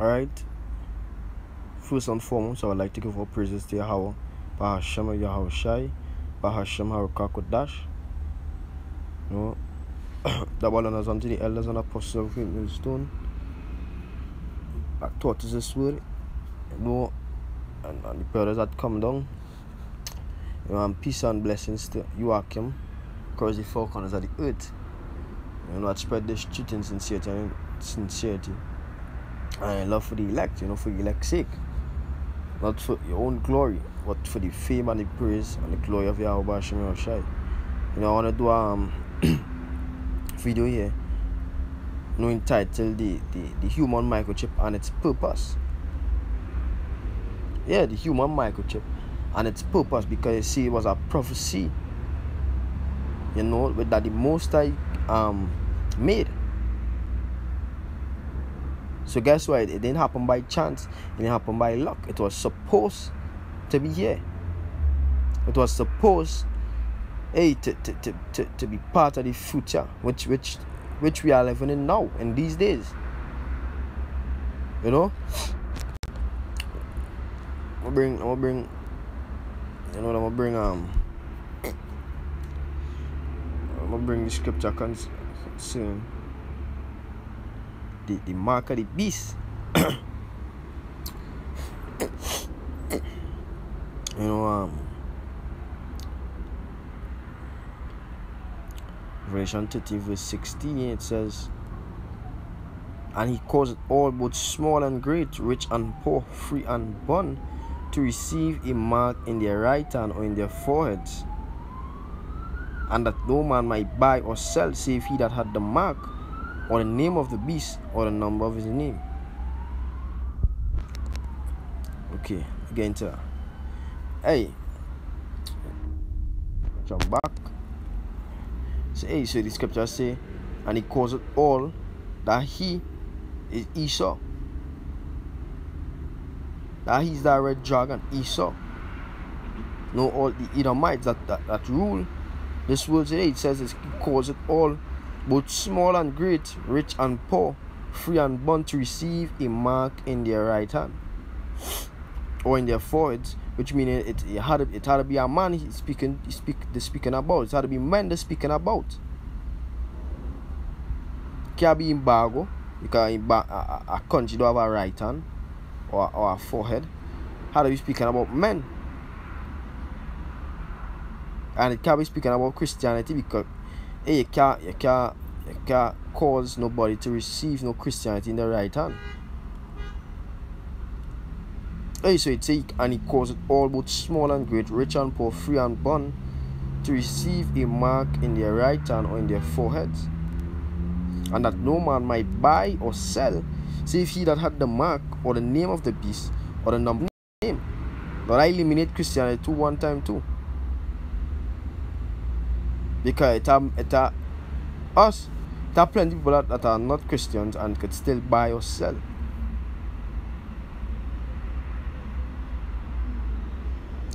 Alright, first and foremost, I would like to give all praises to Yahweh, Bahashem Yahweh Shai, Bahashem Harukakodash. You know, that one is unto the elders and apostles of the stone. That taught us this word, you know, and the brothers that come down. You know, and peace and blessings to Joachim, because the four corners of the earth. You know, that spread this truth in sincerity. And love for the elect, you know, for the elect's sake. Not for your own glory, but for the fame and the praise and the glory of Yahweh Hashem Shai. You know, I want to do a video here, you know, entitled the Human Microchip and its purpose. Yeah, the Human Microchip and its purpose, because you see, it was a prophecy, you know, that the Most High made. So guess what? It didn't happen by chance. It didn't happen by luck. It was supposed to be here. It was supposed, to be part of the future, which we are living in now, in these days. You know, I'm gonna bring the scripture concerning the mark of the beast. You know, Revelation 30 verse 16, it says, and he caused all, both small and great, rich and poor, free and bond, to receive a mark in their right hand or in their foreheads, and that no man might buy or sell save he that had the mark, or the name of the beast, or the number of his name. Okay, again to hey, jump back. So so the scripture say, and he caused all that he is Esau. That he's the red dragon, Esau. No, all the Edomites that rule this world today. It says he caused all, both small and great, rich and poor, free and bond, to receive a mark in their right hand or in their foreheads, which means it had to be a man speaking about. It had to be men they're speaking about. Can't be embargo, because a country don't have a right hand or a forehead. How to be speaking about men, and it can't be speaking about Christianity, because you can't cause nobody to receive no Christianity in the right hand. So it says, and he caused all, both small and great, rich and poor, free and bond, to receive a mark in their right hand or in their foreheads, and that no man might buy or sell save he that had the mark or the name of the beast or the number of the name. But I eliminate Christianity too one time too, because it have plenty of people that are not Christians and could still buy or sell.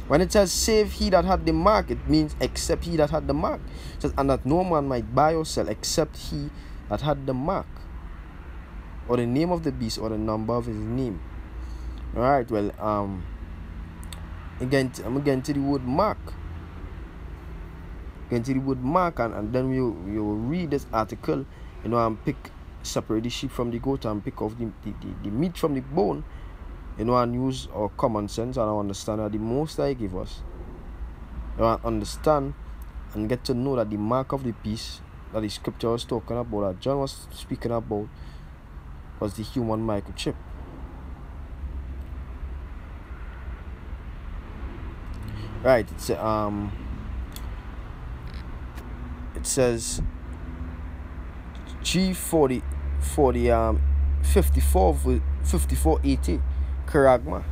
When it says save he that had the mark, it means except he that had the mark. It says, and that no man might buy or sell except he that had the mark, or the name of the beast, or the number of his name. Alright, well, again, I'm getting to the word mark. And then we will read this article, you know, and separate the sheep from the goat, and pick off the meat from the bone, you know, and use our common sense and understand that the Most High give us. You know, understand and get to know that the mark of the beast that the scripture was talking about, that John was speaking about, was the human microchip. Right, it says G40 5480 Karagma.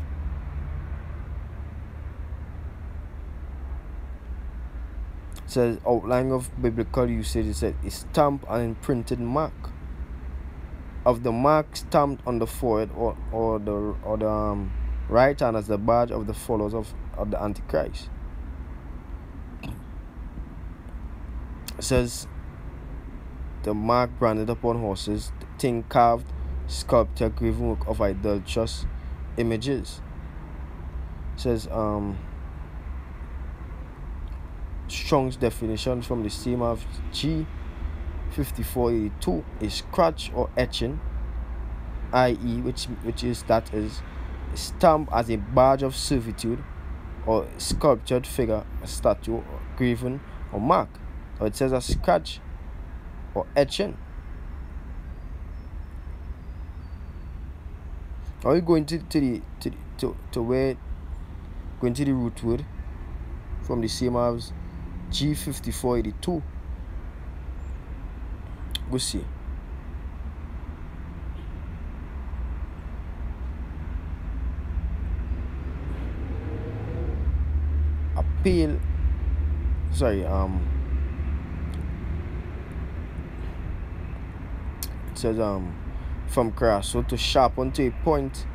It says outline of biblical usage. It said a stamp and imprinted mark of the mark stamped on the forehead or the right hand as the badge of the followers of the Antichrist. It says the mark branded upon horses, the thing carved sculpture, graven work of idolatrous images. It says Strong's definition from the same of G5482 is scratch or etching, i.e., which is stamped as a badge of servitude, or sculptured figure, a statue, or graven or mark. Or it says a scratch or etching. Are we going to where going to the root word from the same as G5482? Go see. Appeal. Sorry. It says from crasso to sharpen to a point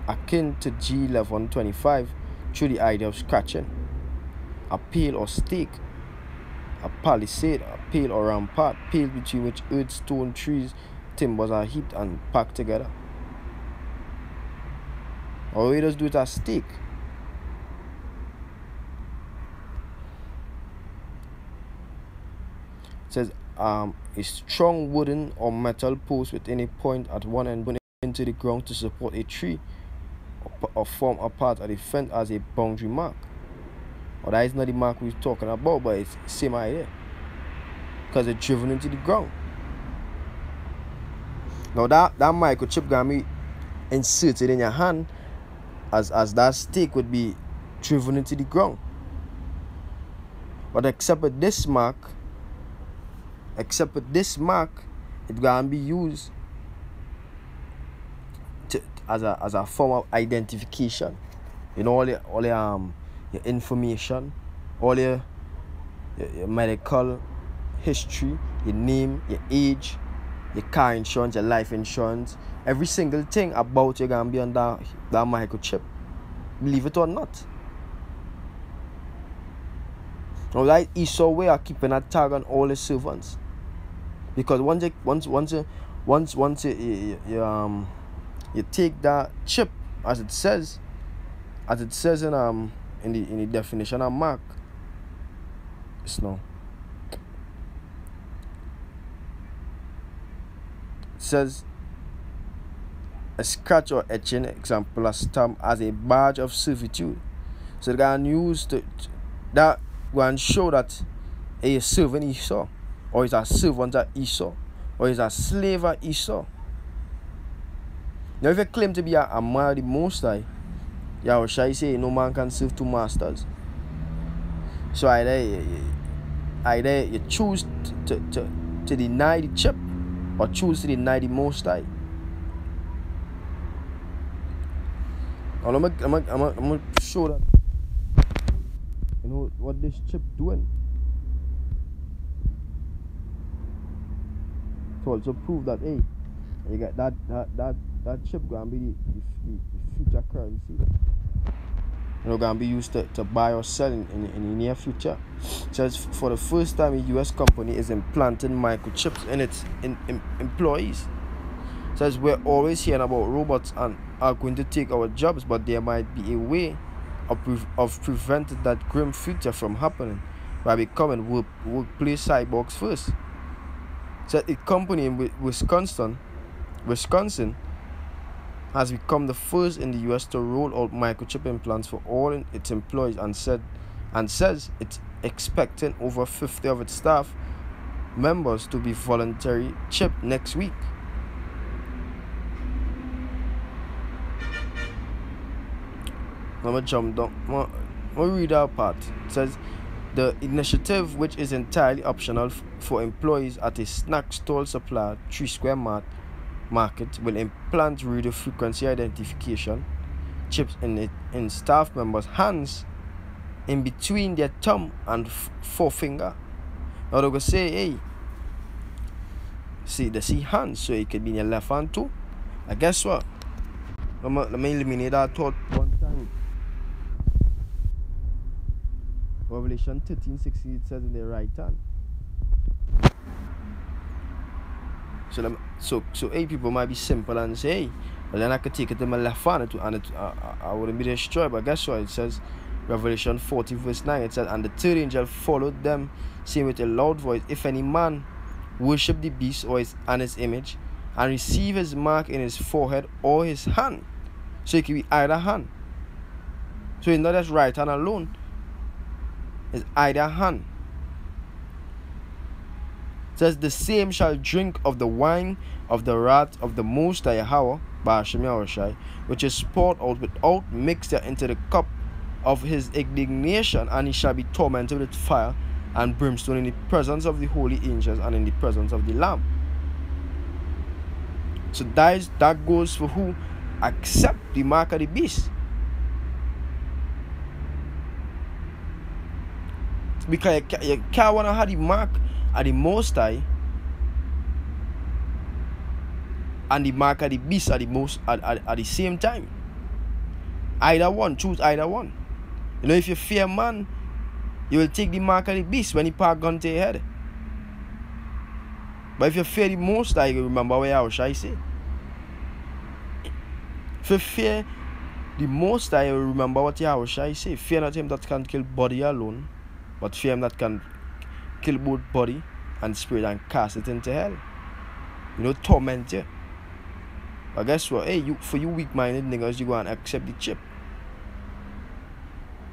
akin to G1125 through the idea of scratching. A pale or stake, a palisade, a pale or rampart, pale between which earth, stone, trees, timbers are heaped and packed together. Or we just do it as stake. It says a strong wooden or metal post within a point at one end into the ground to support a tree or form a part of the fence as a boundary mark. Or that is not the mark we're talking about, but it's the same idea, because it's driven into the ground. Now that microchip gonna be inserted in your hand as that stake would be driven into the ground. But except with this mark, it gonna be used as a form of identification. You know, all your information, all your medical history, your name, your age, your car insurance, your life insurance, every single thing about you gonna be on that microchip. Believe it or not. Now that Esau way of keeping a tag on all the servants, because once you take that chip, as it says in the definition of mark, it's no. It says a scratch or etching, example, a stamp as a badge of servitude. So they can use that one show that a servant Esau, or is a servant of Esau, or is a slave of Esau. Now if you claim to be a man of the Most High, Yahweh Shai say no man can serve two masters. So either you choose to deny the chip, or choose to deny the Most High. Now I'm gonna show that, you know, what this chip doing. To also prove that, hey, you got that chip gonna be the future currency. You know, gonna be used to buy or sell in the near future. So for the first time, a US company is implanting microchips in its employees. So we're always hearing about robots and are going to take our jobs, but there might be a way of preventing that grim future from happening by becoming workplace cyborgs first. So a company in Wisconsin has become the first in the US to roll out microchip implants for all its employees, and says it's expecting over 50 of its staff members to be voluntary chipped next week. I'm gonna jump down. I'm gonna read that part. It says the initiative, which is entirely optional for employees at a snack stall supplier 3 Square Market, will implant radio frequency identification chips in staff members' hands, in between their thumb and forefinger. Now they're gonna say, hey, see hands, so it could be in your left hand too. I guess what? Let me eliminate that thought one time. Revelation 13:16, it says in the right hand. So hey, people might be simple and say, hey, but then I could take it to my left hand I wouldn't be destroyed. But guess what? It says, Revelation 40 verse 9, it says, and the third angel followed them, saying with a loud voice, if any man worship the beast or his image, and receive his mark in his forehead or his hand. So it can be either hand. So it's not just right hand alone, it's either hand. It says, the same shall drink of the wine of the wrath of the Most High Yahweh, Ba'ashem Yahushai, which is poured out without mixture into the cup of his indignation, and he shall be tormented with fire and brimstone in the presence of the holy angels and in the presence of the Lamb. So that goes for who accept the mark of the beast. Because you can't want to have the mark of the Most High and the mark of the beast at the same time. Either one, choose either one. You know, if you fear man, you will take the mark of the beast when he park gun to your head. But if you fear the Most High, you remember what Yahushua say. If you fear the Most High, you remember what Yahushua say. Fear not him that can kill body alone, but fear him that can kill both body and spirit and cast it into hell. You know, torment you. But guess what? Hey, for you weak-minded niggas, you go and accept the chip.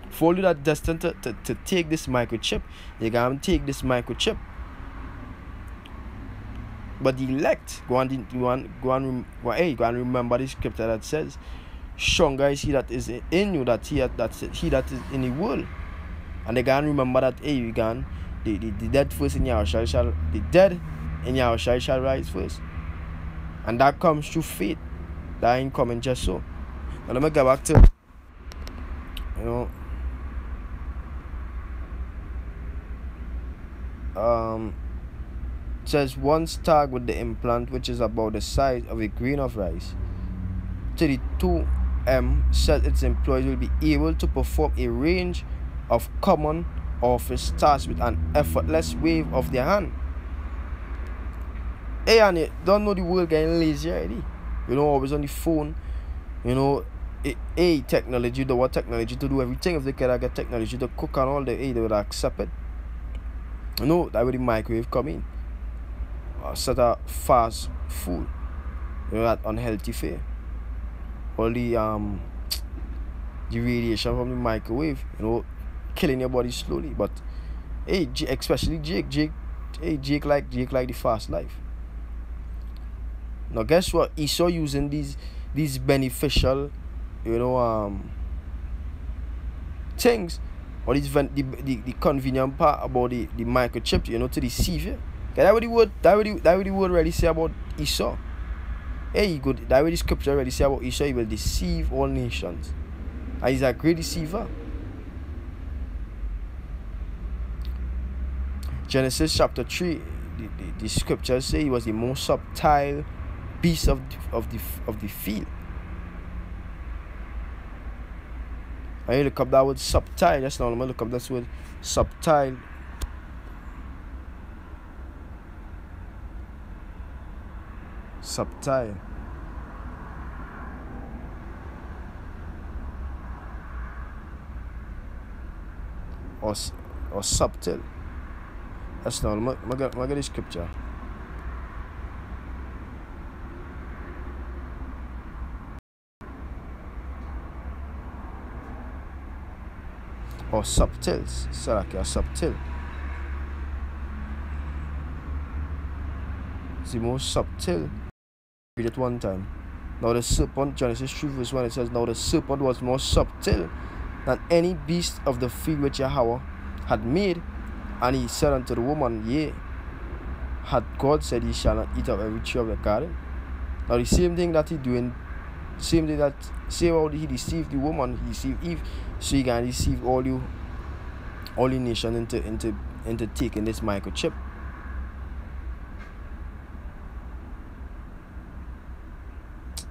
For you that destined to take this microchip, you gotta take this microchip. But the elect, go and remember the scripture that says, stronger is he that is in you that he that is in the world. And they gotta remember that, hey, you can the dead first in Yahushua shall the dead in Yahushua shall rise first. And that comes through faith. That ain't coming just so. Now let me get back to, you know, it says once tagged with the implant, which is about the size of a grain of rice, 32M said its employees will be able to perform a range of common office tasks with an effortless wave of their hand. Hey, and you don't know the world getting lazy already. You know, always on the phone. You know, technology, they want technology to do everything. If they can get technology to cook and all, they would accept it. You know, that way the microwave come in. Set of fast food. You know, that unhealthy fare. All the radiation from the microwave, you know, killing your body slowly. But hey, especially Jake like the fast life. Now guess what? Esau using these beneficial, you know, things, or the convenient part about the microchip, you know, to deceive you. That what the word already say about Esau. Hey, good. That what the scripture already say about Esau. He will deceive all nations, and he's a great deceiver. Genesis chapter 3, the scriptures say he was the most subtle beast of the field. And you look up that word subtle. That's not, I'm gonna look up that word subtle. Subtle. Or subtle. That's not, I'm gonna get the scripture. Or subtle. Saraki, or subtle. It's the most subtle. Read it one time. Now the serpent, Genesis 3 verse 1, it says, now the serpent was more subtle than any beast of the field which Yahweh had made. And he said unto the woman, yea, had God said, ye shall not eat of every tree of the garden? Now the same thing that he doing, same how he deceived the woman, he deceived Eve, so he can deceive all the nation into taking this microchip.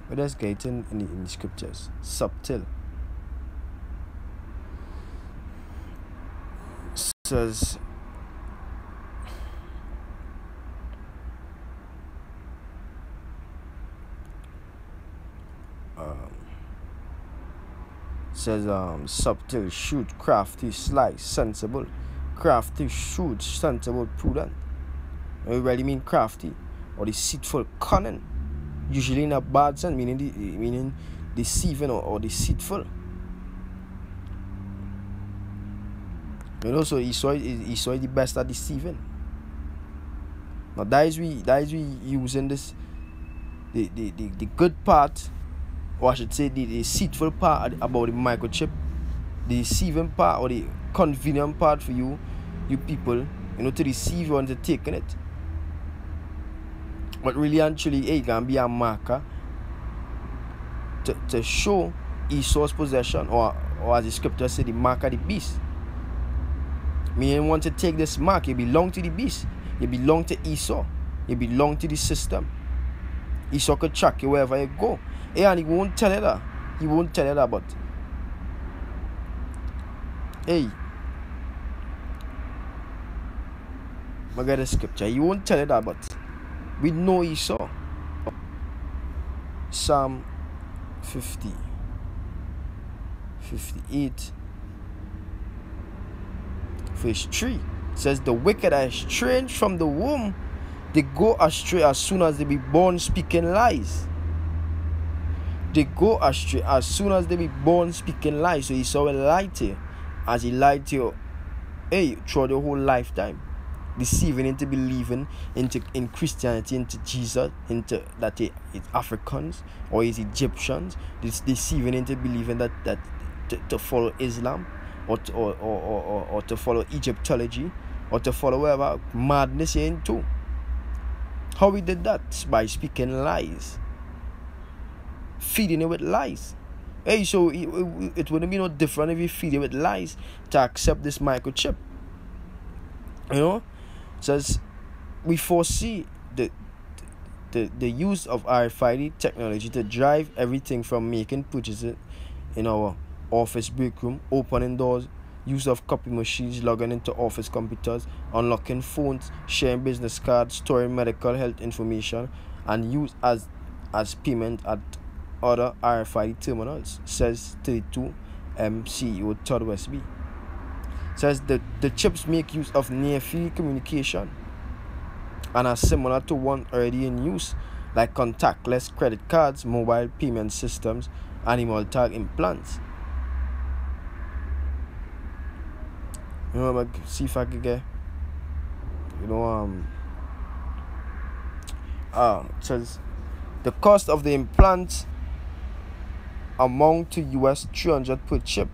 But let's get in the scriptures. Subtle. Says says subtle, shrewd, crafty, sly, sensible. Crafty, shrewd, sensible, prudent. We really mean crafty or deceitful, cunning. Usually in a bad sense, meaning deceiving or deceitful. So Esau is the best at deceiving. Now that is we using this the good part, or I should say the deceitful part about the microchip, the deceiving part or the convenient part for you people, to deceive you into taking it. But really actually it can be a marker to show Esau's possession, or as the scripture said, the mark of the beast. Meaning want to take this mark, it belong to the beast. It belong to Esau. It belong to the system. Esau could track you wherever you go. And he won't tell you that. He won't tell you that, but hey, I got the scripture. He won't tell you that, but we know Esau. Psalm 58 verse 3 says, the wicked are estranged from the womb. They go astray as soon as they be born, speaking lies. They go astray as soon as they be born, speaking lies. So Esau will lie to you, as he lied to you throughout your whole lifetime, deceiving into believing in Christianity, into Jesus, into that it's Africans or it's Egyptians, deceiving into believing that to follow Islam or to follow Egyptology or to follow whatever madness you're into. How we did that? By speaking lies, feeding it with lies. So it wouldn't be no different if you feed it with lies to accept this microchip. It says we foresee the use of RFID technology to drive everything from making purchases in our office break room, opening doors, use of copy machines, logging into office computers, unlocking phones, sharing business cards, storing medical health information, and use as payment at other RFID terminals, says 32 CEO Todd Westby. Says the chips make use of near-field communication and are similar to one already in use, like contactless credit cards, mobile payment systems, animal tag implants. See if I could get, it says the cost of the implants amount to US $300 per chip,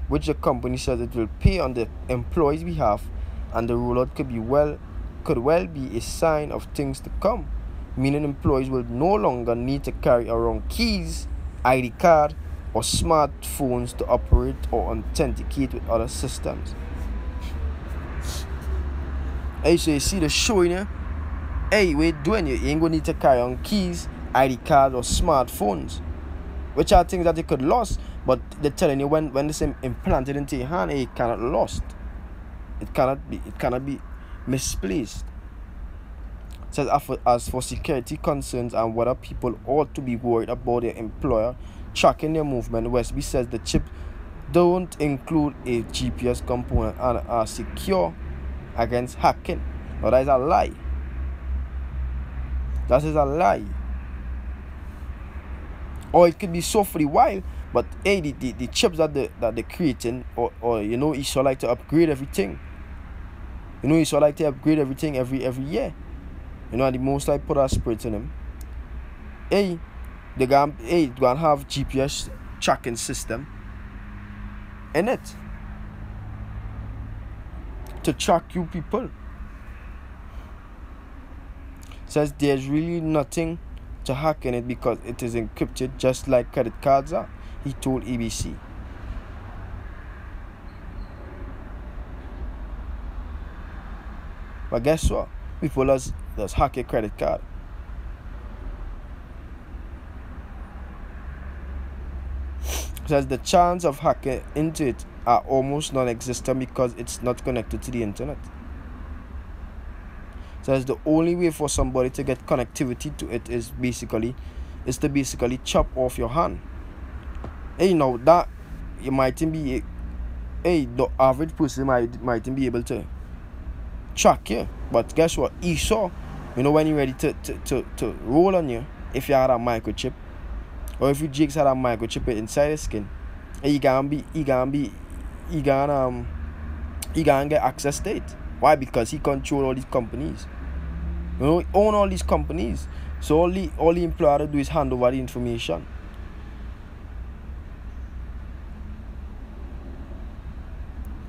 which the company says it will pay on the employees' behalf, and the rollout could well be a sign of things to come, meaning employees will no longer need to carry around keys, ID card, or smartphones to operate or authenticate with other systems. So you see the show in here? We're doing it. You ain't gonna need to carry on keys, ID card, or smartphones, which are things that you could lose, but they're telling you when this implanted into your hand, it cannot lost. It cannot be misplaced. It says as for security concerns and whether people ought to be worried about their employer tracking their movement, Westby says the chip don't include a GPS component and are secure against hacking. Now that is a lie. That is a lie. Or it could be so for a while, but the chips that they're creating, or Esau like to upgrade everything. Esau like to upgrade everything every year. And the most I put our spirit in him. They're gonna have GPS tracking system in it to track you people. Says there's really nothing to hack in it because it is encrypted just like credit cards are, he told ABC. But guess what? People just hack a credit card. Says the chance of hacking into it are almost non-existent because it's not connected to the internet. Says the only way for somebody to get connectivity to it is to basically chop off your hand. Hey, now that you mightn't be, hey, the average person mightn't be able to track you. But guess what? Esau, when you're ready to roll on you, if you had a microchip, or if you jigs had a microchip inside the skin, he gonna get access to it. Why? Because he control all these companies. He own all these companies. So all the employer to do is hand over the information.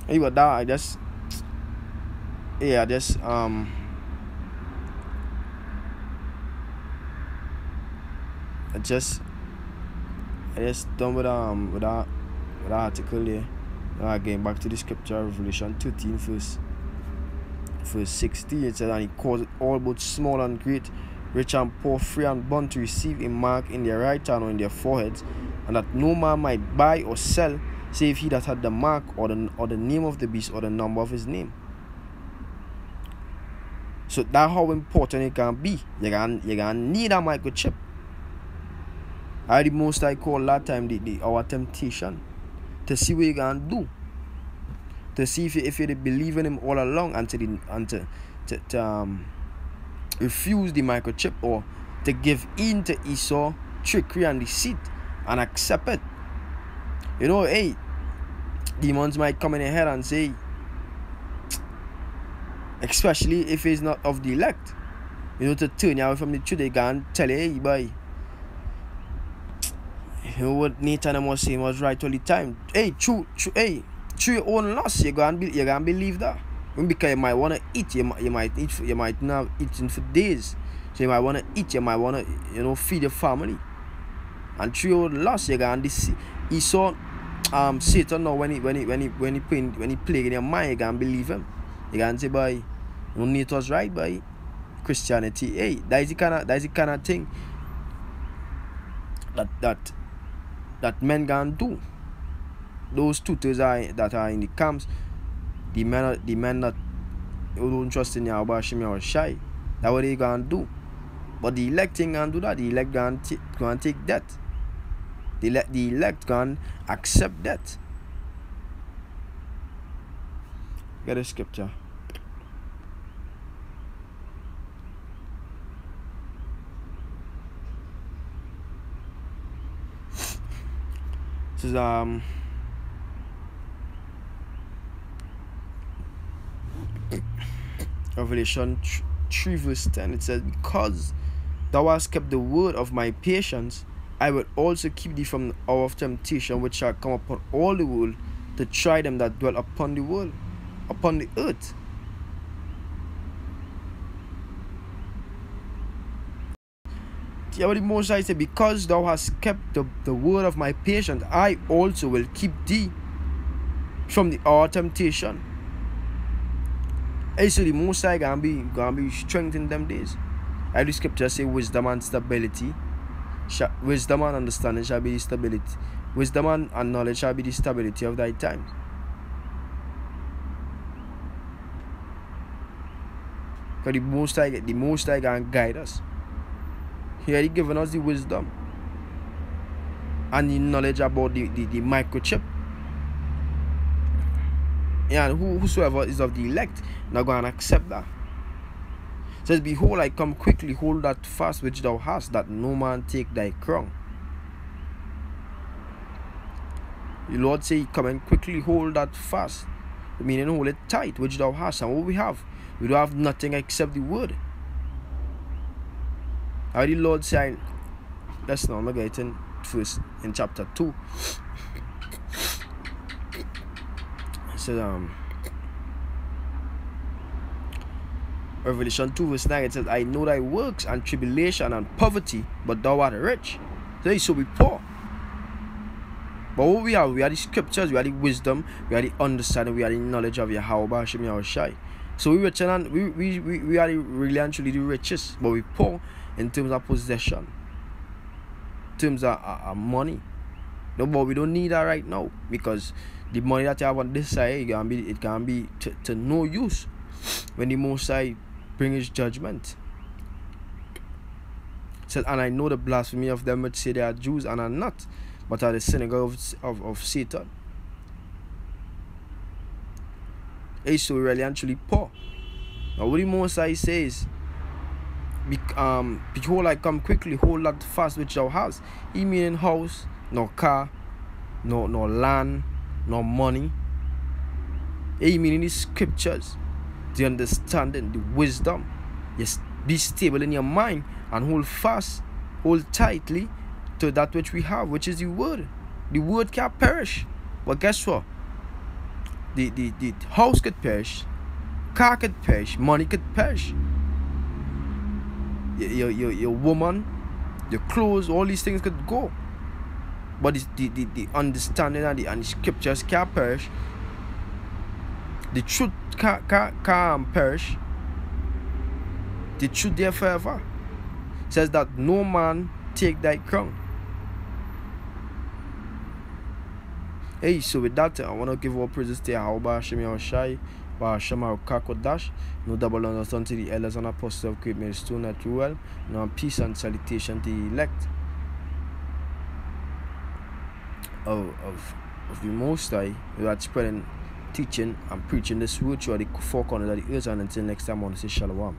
Hey, but that I just done with that article there. Getting back to the scripture, Revelation 13 verse 60, it says, and he calls it all both small and great, rich and poor, free and bond, to receive a mark in their right hand or in their foreheads, and that no man might buy or sell save he that had the mark or the name of the beast or the number of his name. So that's how important it can be. You're gonna need a microchip. The most I call that time our temptation to see what you can do, to see if you believe in him all along, and to refuse the microchip, or to give in to Esau trickery and deceit and accept it. Hey, demons might come in your head and say, especially if it's not of the elect, to turn you away from the truth. They can tell you, hey boy, what Nathan was saying was right all the time. Hey, through your own loss, you're gonna believe that. Because you might wanna eat, you might not eating for days. So you might wanna eat, you might wanna feed your family. And through your loss, you're gonna deceive. Esau, Satan, now when he plague in your mind, you gonna believe him. You gonna say, boy, Nate was right, boy. Christianity, hey, that's the kind of thing that men can do. Those tutors that are in the camps, the men that who don't trust in Yahweh or shy, that's what they gonna do. But the elect ain't gonna do that. The elect gonna take that. The elect gonna accept that. Get a scripture. This is Revelation 3 verse 10. It says, because thou hast kept the word of my patience, I will also keep thee from the hour of temptation, which shall come upon all the world, to try them that dwell upon the world, upon the earth. Yeah, but the Most High said, because thou hast kept the word of my patience, I also will keep thee from the hour of temptation. Hey, so the Most High gonna be strengthened them days. The scripture say, wisdom and stability, wisdom and understanding shall be the stability. Wisdom and knowledge shall be the stability of thy times. Because the Most High gonna guide us. He already given us the wisdom and the knowledge about the microchip. And whosoever is of the elect not going to accept that. It says, behold, I come quickly, hold that fast which thou hast, that no man take thy crown. The Lord say, come and quickly hold that fast, meaning hold it tight, which thou hast. And what we have? We don't have nothing except the word. How the Lord say, let's now get in first in chapter 2. It says, Revelation 2 verse 9, it says, I know thy works and tribulation and poverty, but thou art rich. So we poor. But what we have the scriptures, we have the wisdom, we have the understanding, we have the knowledge of Yahweh Shai. So we rich and we are really and truly the richest, but we poor in terms of possession, in terms of money. No, but we don't need that right now, because the money that you have on this side, it can be to no use when the Most High bring his judgment. It says, and I know the blasphemy of them which say they are Jews and are not, but are the synagogue of Satan. Hey, so really and truly poor. Now what the Most High says, behold I come quickly, hold not fast which thou hast. He meaning house, no car, no land, no money. He meaning the scriptures, the understanding, the wisdom. Yes, be stable in your mind and hold fast, hold tightly to that which we have, which is the word. The word can't perish. But guess what? The house could perish, car could perish, money could perish. Your woman, your clothes, all these things could go. But the understanding and the scriptures can't perish. The truth can't perish. The truth there forever. It says that no man take thy crown. Hey, so with that, I want to give all praises to Yahweh Hashem Yahushai, Hashem Kakodash, no double understand to the elders and apostles of Great Millstone at Ruel, no peace and salutation to the elect of the Most High, who are spreading, teaching, and preaching this word throughout the four corners of the earth. And until next time, I want to say Shalom.